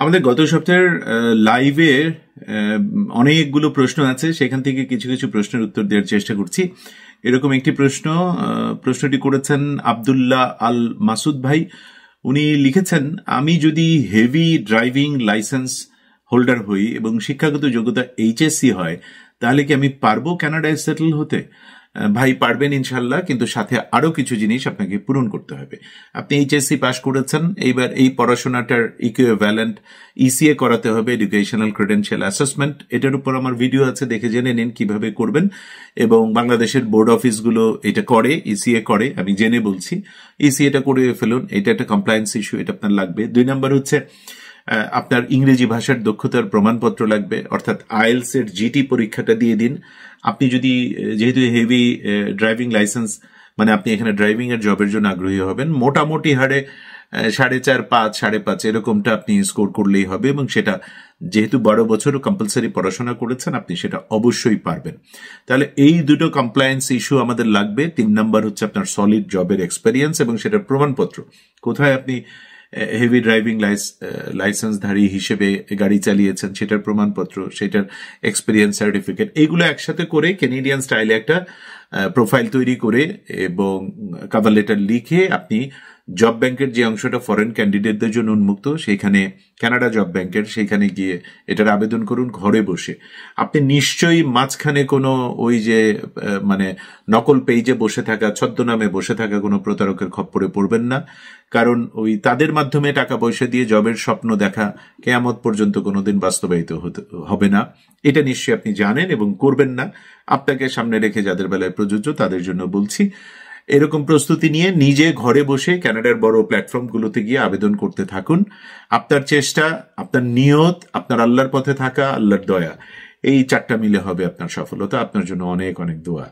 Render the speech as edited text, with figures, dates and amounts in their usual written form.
আমাদের গত সপ্তাহের লাইভে অনেকগুলো প্রশ্ন আছে, সেখান থেকে কিছু কিছু প্রশ্নের উত্তর দেওয়ার চেষ্টা করছি। এরকম একটি প্রশ্নটি করেছেন আব্দুল্লাহ আল মাসুদ ভাই। উনি লিখেছেন, আমি যদি হেভি ড্রাইভিং লাইসেন্স হোল্ডার হই এবং শিক্ষাগত যোগ্যতা এইচএসসি হয়, তাহলে কি আমি পারবো কানাডায় সেটেল হতে? ভাই, পারবেন ইনশাল্লাহ, কিন্তু সাথে আরো কিছু জিনিস আপনাকে পূরণ করতে হবে। আপনি এইচএসসি পাস করেছেন, এইবার এই পড়াশোনাটার ইকুইভ্যালেন্ট ইসিএ করাতে হবে, এডুকেশনাল ক্রেডেনশিয়াল অ্যাসেসমেন্ট। এটার উপর আমার ভিডিও আছে, দেখে জেনে নিন কিভাবে করবেন। এবং বাংলাদেশের বোর্ড অফিসগুলো এটা করে, ইসিএ করে, আমি জেনে বলছি। ইসিএটা করে ফেলুন, এটা একটা কমপ্লায়েন্স ইস্যু, এটা আপনার লাগবে। 2 নম্বর হচ্ছে আপনার ইংরেজি ভাষার দক্ষতার প্রমাণপত্র লাগবে, অর্থাৎ আইএলস এর জিটি পরীক্ষাটা দিয়ে দিন। আপনি যদি, যেহেতু হেভি ড্রাইভিং লাইসেন্স, মানে আপনি এখানে ড্রাইভিং এর জবের জন্য আগ্রহী হবেন, মোটামুটি হারে 4.5, 5, 5.5 এরকমটা আপনি স্কোর করলেই হবে। এবং সেটা যেহেতু 12 বছর কম্পালসারি পড়াশোনা করেছেন, আপনি সেটা অবশ্যই পারবেন। তাহলে এই দুটো কমপ্লায়েন্স ইস্যু আমাদের লাগবে। 3 নম্বর হচ্ছে আপনার সলিড জবের এক্সপেরিয়েন্স এবং সেটার প্রমাণপত্র, কোথায় আপনি হেভি ড্রাইভিং লাইসেন্সধারী হিসেবে গাড়ি চালিয়েছেন সেটার প্রমাণপত্র, সেটার এক্সপিরিয়েন্স সার্টিফিকেট, এইগুলো একসাথে করে কেনেডিয়ান স্টাইলে একটা প্রোফাইল তৈরি করে এবং কভার লেটার লিখে আপনি জব ব্যাংকের যে অংশটা ফরেন ক্যান্ডিডেটদের জন্য উন্মুক্ত, সেইখানে কানাডা জব ব্যাংকের, সেইখানে গিয়ে এটার আবেদন করুন ঘরে বসে। আপনি নিশ্চয়ই মাঝখানে কোনো ওই যে মানে নকল পেজে বসে থাকা, ছদ্মনামে বসে থাকা কোনো প্রতারকের খপ্পরে পড়বেন না। কারণ ওই তাদের মাধ্যমে টাকা পয়সা দিয়ে জবের স্বপ্ন দেখা কেয়ামত পর্যন্ত কোনোদিন বাস্তবায়িত হবে না। এটা নিশ্চয়ই আপনি জানেন এবং করবেন না। আপনাকে সামনে রেখে যাদের বেলায় প্রযোজ্য তাদের জন্য বলছি। এরকম প্রস্তুতি নিয়ে নিজে ঘরে বসে কানাডার বড় প্ল্যাটফর্মগুলোতে গিয়ে আবেদন করতে থাকুন। আপনার চেষ্টা, আপনার নিয়ত, আপনার আল্লাহর পথে থাকা, আল্লাহর দয়া, এই 4টা মিলে হবে আপনার সফলতা। আপনার জন্য অনেক অনেক দোয়া।